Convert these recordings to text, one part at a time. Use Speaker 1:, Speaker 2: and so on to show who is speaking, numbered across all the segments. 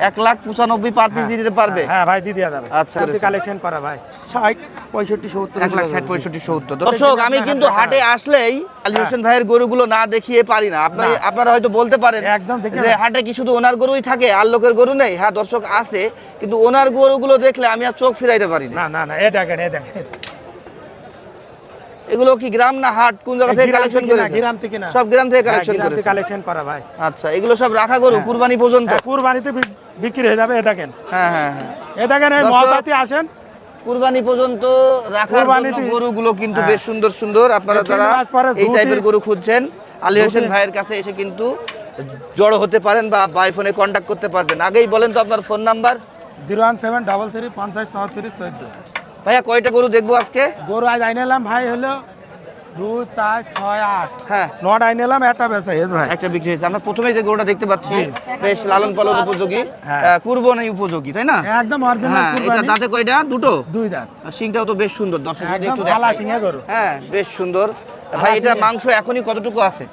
Speaker 1: 1,95,000 per piece দিতে পারবে?
Speaker 2: হ্যাঁ ভাই দিয়ে দেবে।
Speaker 1: আচ্ছা
Speaker 2: কালেকশন করা ভাই 60 65 70
Speaker 1: 1,60,65,70 70। দর্শক আমি কিন্তু হাটে আসলেই আলী হোসেন ভাইয়ের গরুগুলো না দেখিয়ে পারি না। আপনারা হয়তো বলতে পারেন যে হাটে কি শুধু ওনার গরুই থাকে আর লোকের গরু নেই? হ্যাঁ দর্শক আছে, কিন্তু ওনার গরুগুলো দেখলে আমি আর চোখ ফিরাইতে পারি না।
Speaker 2: না না, এ দেখেন
Speaker 1: এগুলো কি গ্রাম না হাট, কোন জায়গা থেকে কালেকশন করেছেন?
Speaker 2: গ্রাম থেকে না,
Speaker 1: সব গ্রাম থেকে কালেকশন করেছেন।
Speaker 2: কালেকশন করা ভাই।
Speaker 1: আচ্ছা এগুলো সব রাখা গরু কুরবানি পর্যন্ত?
Speaker 2: কুরবানিতে বিক্রি হয়ে যাবে। এ দেখেন,
Speaker 1: হ্যাঁ
Speaker 2: এ দেখেন, এই মহাপাতি আসেন
Speaker 1: কুরবানি পর্যন্ত রাখার জন্য গরুগুলো কিন্তু বেশ সুন্দর সুন্দর। আপনারা যারা এই টাইপের গরু খুঁজছেন আলী হোসেন ভাইয়ের কাছে এসে কিন্তু জড়ো হতে পারেন বা বাই ফোনে কন্ট্যাক্ট করতে পারবেন। আগেই বলেন তো আপনার ফোন নাম্বার।
Speaker 2: 01733
Speaker 1: ভাইয়া কয়টা গরু দেখবো আজকে?
Speaker 2: গরু আজ আইনালাম ভাই হলো 2 4 6 8।
Speaker 1: হ্যাঁ,
Speaker 2: নট আইনালাম, একটা বেচা ভাই,
Speaker 1: একটা বিক্রি হয়েছে। আমরা প্রথমে যে গরুটা দেখতে পাচ্ছি বেশ লালন পালন উপযোগী, কুরবানি উপযোগী, তাই না?
Speaker 2: একদম অরিজিনাল কুরবানি।
Speaker 1: এটা দাঁতে কয়টা? দুটো,
Speaker 2: 2 দাঁত।
Speaker 1: শিংটাও তো বেশ সুন্দর দর্শক, যদি একটু
Speaker 2: ভালো
Speaker 1: দেখেন।
Speaker 2: শিঙে গরু,
Speaker 1: হ্যাঁ বেশ সুন্দর। ভাই এটা মাংস এখনই কতটুকু আছে?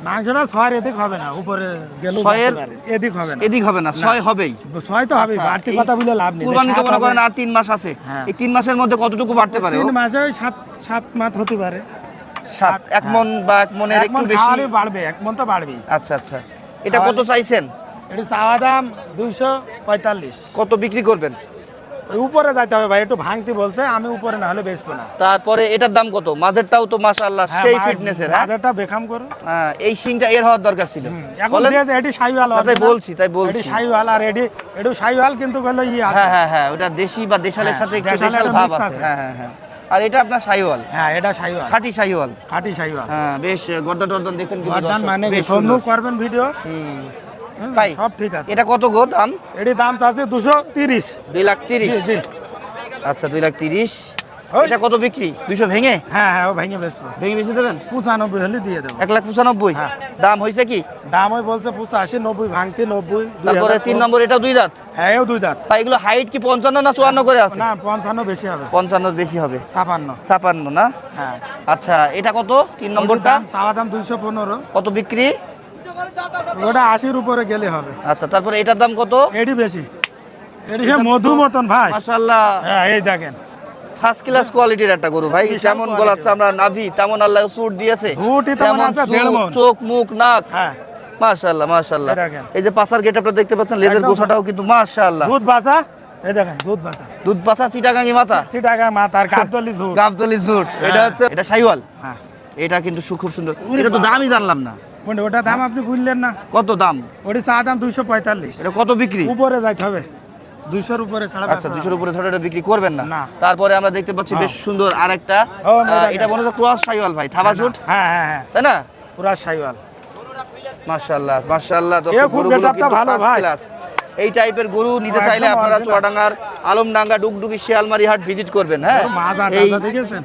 Speaker 2: মাংসটা 6 এদিক হবে না, উপরে গেল 6 এদিক হবে না,
Speaker 1: এদিক হবে না, 6 হবেই।
Speaker 2: 6 তো হবে, বাড়তি কথা বলে লাভ নেই।
Speaker 1: কুরবানি তো মনে করেন আর 3 মাস আছে, এই 3 মাসের মধ্যে কতটুকু বাড়তে পারে?
Speaker 2: 3 মাসে 7 মাস হতে পারে।
Speaker 1: 7 1 মণ বা 1 মণের একটু বেশি
Speaker 2: বাড়বে, 1 মণ তো বাড়বেই।
Speaker 1: আচ্ছা আচ্ছা, এটা কত চাইছেন?
Speaker 2: এটা চাওয়া দাম 245।
Speaker 1: কত বিক্রি করবেন?
Speaker 2: উপরে যাইতে হবে ভাই, একটু ভাঙতি বলছে, আমি উপরে না হলে বেচবো না।
Speaker 1: তারপরে এটার দাম কত? মাঝেরটাও তো মাশাআল্লাহ সেই ফিটনেসের।
Speaker 2: মাঝেরটা বেখাম করো।
Speaker 1: এই সিংটা এর হওয়ার দরকার ছিল।
Speaker 2: এখন যে এডি শাইওয়াল,
Speaker 1: তাই বলছি
Speaker 2: এডি শাইওয়াল, আর এডি শাইওয়াল কিন্তু হলো ই আছে।
Speaker 1: হ্যাঁ ওটা দেশি বা দেশালের সাথে একটু দেশাল ভাব আছে। হ্যাঁ আর এটা আপনার শাইওয়াল?
Speaker 2: হ্যাঁ এটা শাইওয়াল,
Speaker 1: খাঁটি শাইওয়াল।
Speaker 2: হ্যাঁ
Speaker 1: বেশ গর্দন টর্দন দেখছেন কিন্তু
Speaker 2: গর্দন, মানে সুন্দর করবেন ভিডিও।
Speaker 1: ভাই
Speaker 2: সব ঠিক আছে।
Speaker 1: এটা কত গো দাম?
Speaker 2: এডি দাম আছে 230।
Speaker 1: 2,30,000।
Speaker 2: জি।
Speaker 1: আচ্ছা 2,30,000। এটা কত বিক্রি? 200 ভেঙে?
Speaker 2: হ্যাঁ ও ভেঙে বেচবো।
Speaker 1: ভেঙে বেচে দেবেন?
Speaker 2: 95 হলে দিয়ে দেব।
Speaker 1: 1,95,000।
Speaker 2: হ্যাঁ।
Speaker 1: দাম হইছে কি?
Speaker 2: দাম ওই বলছে 85 90, ভাঙতি 90।
Speaker 1: তারপরে 3 নম্বর এটা 2 দাঁত?
Speaker 2: হ্যাঁ এও 2 দাঁত।
Speaker 1: ভাই এগুলো হাইট কি 55 না 54 করে আছে?
Speaker 2: না 55 বেশি হবে।
Speaker 1: 55 বেশি হবে।
Speaker 2: 56
Speaker 1: না?
Speaker 2: হ্যাঁ।
Speaker 1: আচ্ছা এটা কত? 3 নম্বরটা
Speaker 2: চাওয়া দাম 215।
Speaker 1: কত বিক্রি?
Speaker 2: ওটা 80-র উপরে গেলে হবে।
Speaker 1: আচ্ছা তারপরে এটার দাম কত?
Speaker 2: এডি বেশি, এডি মধু মতন ভাই,
Speaker 1: মাশাআল্লাহ।
Speaker 2: হ্যাঁ এই দেখেন
Speaker 1: ফার্স্ট ক্লাস কোয়ালিটির একটা গরু ভাই। যেমন গলাচ্ছে আমরা নাভি, তেমন আল্লাহ সুট দিয়েছে, তেমন চোখ মুখ নাক।
Speaker 2: হ্যাঁ
Speaker 1: মাশাআল্লাহ মাশাআল্লাহ। এই যে পাছার গেটআপটা দেখতে পাচ্ছেন, লেজের গোছাটাও কিন্তু মাশাআল্লাহ।
Speaker 2: দুধ বাছা, এই দেখেন দুধ বাছা
Speaker 1: চিটাগাঙ্গি মাথা,
Speaker 2: আর গাবতলি ঝুট।
Speaker 1: এটা হচ্ছে, এটা শাইওয়াল।
Speaker 2: হ্যাঁ
Speaker 1: এটা কিন্তু খুব সুন্দর। এটা তো দামই জানলাম না।
Speaker 2: ওটা দাম আপনি বুঝলেন না?
Speaker 1: কত দাম?
Speaker 2: ওটা চা দাম 245।
Speaker 1: এটা কত বিক্রি?
Speaker 2: উপরে যাইতে হবে 200-র উপরে ছাড়া।
Speaker 1: আচ্ছা 200-র উপরে ছাড়া এটা বিক্রি করবেন না? তারপরে আমরা দেখতে পাচ্ছি বেশ সুন্দর আরেকটা, এটা মনে হচ্ছে ক্রস শাইওয়াল ভাই, থাবা ঝুট।
Speaker 2: হ্যাঁ
Speaker 1: তাই না?
Speaker 2: পুরা শাইওয়াল।
Speaker 1: মাশাআল্লাহ মাশাআল্লাহ।
Speaker 2: তো গরুগুলো কিন্তু
Speaker 1: ভালো ভাই। এই টাইপের গরু নিতে চাইলে আপনারা চুয়াডাঙ্গার আলমডাঙ্গা ডুগডুগি শিয়ালমারি হাট ভিজিট করবেন। হ্যাঁ এই দেখেছেন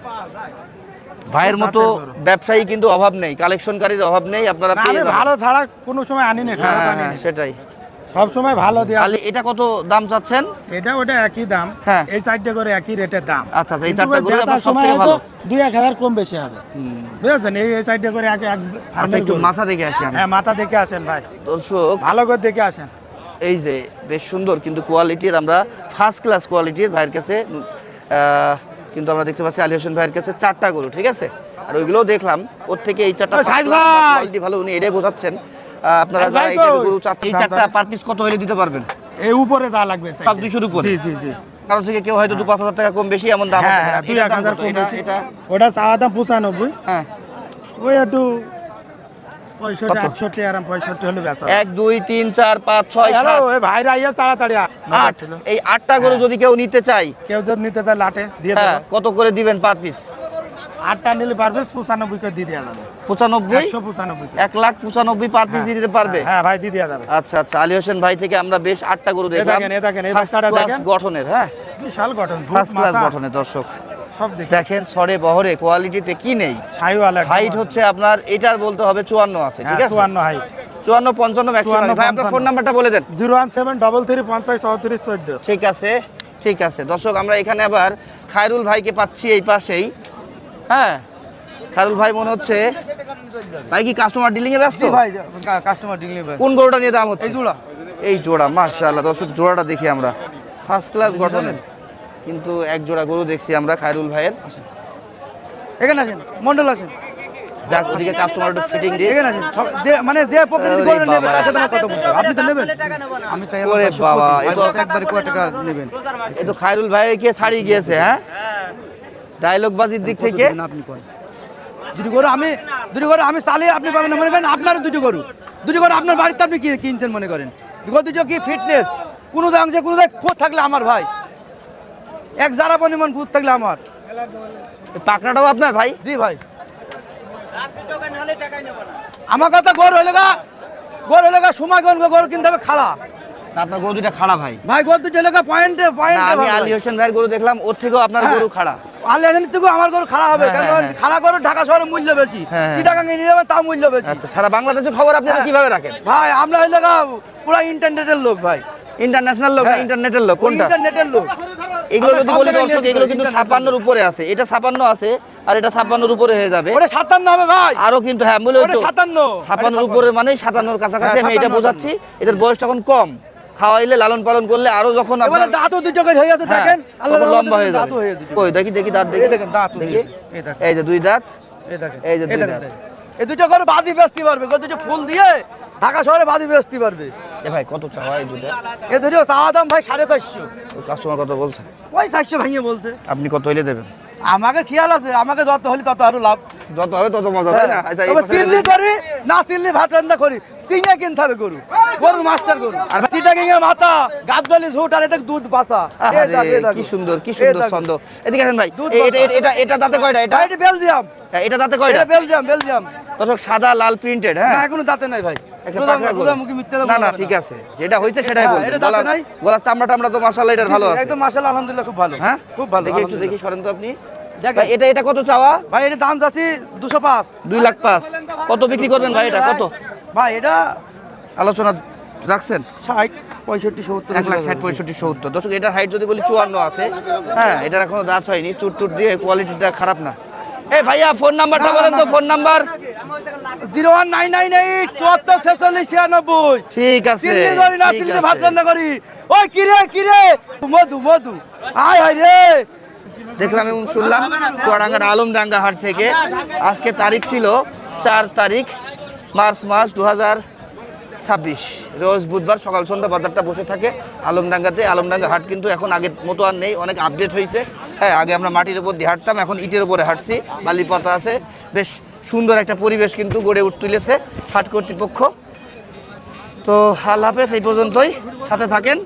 Speaker 1: ভাইয়ের মতো ব্যবসায়ী কিন্তু অভাব নেই, কালেকশনকারীর অভাব নেই। আপনারা
Speaker 2: ভালো ছাড়া কোনো সময় আনি না।
Speaker 1: হ্যাঁ সেটাই,
Speaker 2: সব সময় ভালো দিয়ে।
Speaker 1: এটা কত দাম চাচ্ছেন?
Speaker 2: এটা ওটা একই দাম। এই সাইডটা করে একই রেটের দাম।
Speaker 1: আচ্ছা এই চারটা গরু আপনার সবথেকে ভালো।
Speaker 2: 2-1000 কম বেশি হবে, বুঝেছেন? এই সাইডটা করে
Speaker 1: আচ্ছা একটু মাথা দেখে আসি আমি।
Speaker 2: হ্যাঁ মাথা দেখে আসেন ভাই,
Speaker 1: দর্শক
Speaker 2: ভালো করে দেখে আসেন।
Speaker 1: এই যে বেশ সুন্দর কিন্তু কোয়ালিটির, আমরা ফার্স্ট ক্লাস কোয়ালিটির ভাইয়ের কাছে কিন্তু আমরা দেখতে পাচ্ছি আলী হোসেন ভাইয়ের কাছে 4টা গরু, ঠিক আছে? আর ওইগুলোও দেখলাম, ওর থেকে এই 4টা কোয়ালিটি ভালো, উনি এটাই বোঝাচ্ছেন। আপনারা যারা এই গরু চাচ্ছেন, এই 4টা পার পিস কত হলে দিতে পারবেন?
Speaker 2: এই উপরে যা লাগবে
Speaker 1: সব 200-র উপরে?
Speaker 2: জি।
Speaker 1: কারণ থেকে কেউ হয়তো 2-5 হাজার টাকা কম বেশি এমন দাম আছে।
Speaker 2: 2-1000 কম বেশি। এটা ওটা চাওয়া দাম 95।
Speaker 1: হ্যাঁ
Speaker 2: ওই একটু 65-68 আর 65 হলে বেচা।
Speaker 1: 1 2 3 4 5 6 7
Speaker 2: ওই ভাইরা আইয়া তাড়াতাড়ি
Speaker 1: 8। এই 8টা গরু যদি কেউ নিতে চায়,
Speaker 2: লাটে দিয়ে দেব।
Speaker 1: কত করে দিবেন পার পিস?
Speaker 2: 8টা নিলে পারবে 95 করে দিয়ে দেওয়া যাবে।
Speaker 1: 95?
Speaker 2: 195,
Speaker 1: 1,95,000 পার পিস দিয়ে দিতে পারবে?
Speaker 2: হ্যাঁ ভাই দিয়ে দেওয়া যাবে।
Speaker 1: আচ্ছা আলী হোসেন ভাই থেকে আমরা বেশ 8টা গরু দেখলাম।
Speaker 2: দেখেন এই
Speaker 1: ফার্স্ট ক্লাস গঠনের। হ্যাঁ
Speaker 2: বিশাল গঠন,
Speaker 1: ফার্স্ট ক্লাস গঠনের। দর্শক
Speaker 2: সব
Speaker 1: দেখেন সরে বহরে কোয়ালিটিতে কি নেই।
Speaker 2: শাইওয়াল
Speaker 1: হাইট হচ্ছে আপনার এটার বলতে হবে 54 আছে, ঠিক আছে?
Speaker 2: 54 হাইট,
Speaker 1: 54 55 ম্যাক্সিমাম। ভাই আপনার ফোন নাম্বারটা বলে দেন।
Speaker 2: 01733503414।
Speaker 1: ঠিক আছে দর্শক, আমরা এখানে আবার খায়রুল ভাইকে পাচ্ছি এই পাশেই। হ্যাঁ খায়রুল ভাই মনে হচ্ছে ভাই কি কাস্টমার ডিলিং এ ব্যস্ত?
Speaker 2: ভাই কাস্টমার ডিলিং এ।
Speaker 1: কোন গরুটা নিয়ে দাম হচ্ছে? এই জোড়া মাশাআল্লাহ দর্শক, জোড়াটা দেখি আমরা ফার্স্ট ক্লাস গঠনের, কিন্তু এক জোড়া গরু দেখছি আমরা খায়রুল ভাইয়ের।
Speaker 3: এখানে আছেন মন্ডল আছেন,
Speaker 1: যাক ওদিকে কাস্টমার একটু ফিটিং দিয়ে
Speaker 3: এখানে আছেন যে মানে যে প্রকৃতি গরু নেবে তার সাথে আমার কথা বলতে হবে। আপনি তো নেবেন, আমি চাই
Speaker 1: ওরে বাবা, এ তো
Speaker 3: একবারে কয় টাকা নেবেন
Speaker 1: এই তো খায়রুল ভাইকে ছাড়িয়ে গিয়েছে। হ্যাঁ, ডায়লগ বাজির দিক থেকে
Speaker 3: কত দেবেন আপনি কোন দুটি গরু আমি চালিয়ে আপনি পাবেন না, মনে করেন আপনার দুটি গরু আপনার বাড়িতে আপনি কিনছেন মনে করেন, দুটো কি ফিটনেস কোনো অংশে কোনো খোঁজ থাকলে আমার ভাই, এক যারা পরিমাণ খুঁত থাকলে আমার।
Speaker 1: পাকড়াটাও আপনার ভাই?
Speaker 3: জি ভাই, আমার কথা গরু হলে গা সময় গরু কিনতে হবে খাড়া,
Speaker 1: না, আপনার গরু দুটা খাড়া ভাই।
Speaker 3: ভাই গরু দুটো এলাকা পয়েন্টে
Speaker 1: না, আমি আলী হোসেন ভাইয়ের গরু দেখলাম, ওর থেকেও আপনার গরু খাড়া।
Speaker 3: আলিয়াখানি থেকে আমার গরু খাড়া হবে,
Speaker 1: হ্যাঁ,
Speaker 3: কারণ
Speaker 1: হ্যাঁ।
Speaker 3: খাড়া গরু ঢাকা শহরে মূল্য বেশি,
Speaker 1: হ্যাঁ।
Speaker 3: চিটাগাঙ্গে নিয়ে যাবেন তাও মূল্য বেশি।
Speaker 1: আচ্ছা, সারা বাংলাদেশের খবর আপনারা কিভাবে রাখেন?
Speaker 3: ভাই আমরা হইলে গা পুরো ইন্টারনেটের লোক ভাই,
Speaker 1: ইন্টারন্যাশনাল লোক না
Speaker 3: হ্যাঁ।
Speaker 1: ইন্টারনেটের লোক? কোনটা?
Speaker 3: ইন্টারনেটের লোক।
Speaker 1: এগুলো যদি
Speaker 3: আমরা
Speaker 1: বলি
Speaker 3: সব জায়গায়
Speaker 1: দর্শক,
Speaker 3: নিয়ে
Speaker 1: এগুলো
Speaker 3: যাই,
Speaker 1: কিন্তু
Speaker 3: ইন্টারনেটের
Speaker 1: 56 উপরে আছে, এটা 56 আছে আর এটা 56 উপরে হয়ে যাবে।
Speaker 3: ওটা 57 হবে ভাই,
Speaker 1: আরো কিন্তু হ্যাঁ বলে
Speaker 3: ওটা 57
Speaker 1: 56 উপরে মানে 57 কাছাকাছি,
Speaker 3: হ্যাঁ,
Speaker 1: আমি এটা
Speaker 3: 57
Speaker 1: বোঝাচ্ছি। এদের বয়স তখন কম, খাওয়াইলে লালন পালন করলে আরো যখন
Speaker 3: এবারে
Speaker 1: আপনার
Speaker 3: দাঁতও দুটো করে হয়ে আছে
Speaker 1: হ্যাঁ,
Speaker 3: দেখেন, আল্লাহর
Speaker 1: তখন লম্বা
Speaker 3: রহমতে
Speaker 1: হয়ে যাবে।
Speaker 3: দাঁতও হয়ে দুটো।
Speaker 1: কই দেখি দেখি দাঁত দেখি,
Speaker 3: এই দেখেন দাঁত
Speaker 1: দেখি।
Speaker 3: এই দেখেন,
Speaker 1: এই যে দুই দাঁত,
Speaker 3: এই দেখেন,
Speaker 1: এই যে দুই
Speaker 3: দেখেন,
Speaker 1: দাঁত।
Speaker 3: দেখেন। এই দুটো করে বাজি বেচতে পারবে, দুটো ফুল দিয়ে ঢাকা শহরে বাজি বেচতে পারবে।
Speaker 1: এ ভাই কত চাওয়া এই দুটা?
Speaker 3: এ দুটো চাওয়া দাম ভাই 450,
Speaker 1: কাস্টমার কত বলছে?
Speaker 3: ওই 400 ভাঙিয়ে বলছে।
Speaker 1: আপনি কত হইলে দেবেন?
Speaker 3: আমাকে খেয়াল আছে, আমাকে যত হলে তত আরো লাভ।
Speaker 1: যত হবে তত মজা, তাই না? আচ্ছা, এই
Speaker 3: তবে
Speaker 1: পাশে
Speaker 3: চিল্লি করি না, চিল্লি ভাত রান্না করি, চিংড়া কিনতে হবে গরুর মাস্টার গরু। আর চিটাগাঙ্গে মাথা গাদগলি ঝুট আর এটা দুধ বাসা।
Speaker 1: আহারে, কি সুন্দর কি সুন্দর ছন্দ। এদিকে আসেন ভাই,
Speaker 3: দুধ
Speaker 1: এটা এটা এটা দাঁতে কয়টা? এটা
Speaker 3: এটা বেলজিয়াম,
Speaker 1: এটা দাঁতে কয়টা?
Speaker 3: এটা বেলজিয়াম।
Speaker 1: দর্শক সাদা লাল প্রিন্টেড,
Speaker 3: না
Speaker 1: হ্যাঁ,
Speaker 3: এখনো দাঁতে নাই ভাই,
Speaker 1: একটা পাকড়া গরু।
Speaker 3: মুখে মিথ্যা দাম
Speaker 1: না না
Speaker 3: বলা
Speaker 1: ঠিক আছে, যেটা হইছে সেটাই
Speaker 3: হ্যাঁ,
Speaker 1: বলবেন।
Speaker 3: এটা দাঁতে নাই।
Speaker 1: গলার চামড়া টামড়া তো মাশাআল্লাহ এটা ভালো আছে
Speaker 3: একদম মাশাআল্লাহ আলহামদুলিল্লাহ খুব ভালো,
Speaker 1: হ্যাঁ
Speaker 3: খুব ভালো।
Speaker 1: দেখি একটু দেখি, সরেন তো আপনি।
Speaker 3: দেখেন।
Speaker 1: ভাই এটা কত চাওয়া?
Speaker 3: ভাই এটা দাম যাচ্ছে 205।
Speaker 1: 2,05,000 কত বিক্রি করবেন ভাই? এটা কত
Speaker 3: ভাই এটা
Speaker 1: আলোচনা রাখছেন?
Speaker 3: 60 65 70
Speaker 1: 1,60,000 65 70। দর্শক এটার হাইট যদি বলি 54 আছে, হ্যাঁ, এটার এখনো দাঁত হয়নি, চুট টুট দিয়ে কোয়ালিটিটা খারাপ না। এই ভাইয়া ফোন নাম্বারটা বলেন তো, ফোন নাম্বার।
Speaker 3: 01998 74 46 96।
Speaker 1: ঠিক আছে,
Speaker 3: চিল্লি করি না,
Speaker 1: ঠিক
Speaker 3: চিল্লি
Speaker 1: আছে।
Speaker 3: ভাত রান্না করি। ওই কিরে মধু আয় হায় রে।
Speaker 1: দেখলাম এবং শুনলাম চুয়াডাঙ্গার আলমডাঙ্গা হাট থেকে। আজকে তারিখ ছিল 4 তারিখ মার্চ মাস 2026, রোজ বুধবার সকাল সন্ধ্যা বাজারটা বসে থাকে আলমডাঙ্গাতে। আলমডাঙ্গা হাট কিন্তু এখন আগের মতো আর নেই, অনেক আপডেট হয়েছে। হ্যাঁ, আগে আমরা মাটির উপর দিয়ে হাঁটতাম, এখন ইটের উপরে হাঁটছি, বালি পাতা আছে, বেশ সুন্দর একটা পরিবেশ কিন্তু গড়ে তুলেছে হাট কর্তৃপক্ষ। তো আল্লাহ হাফেজ, এই পর্যন্তই, সাথে থাকেন।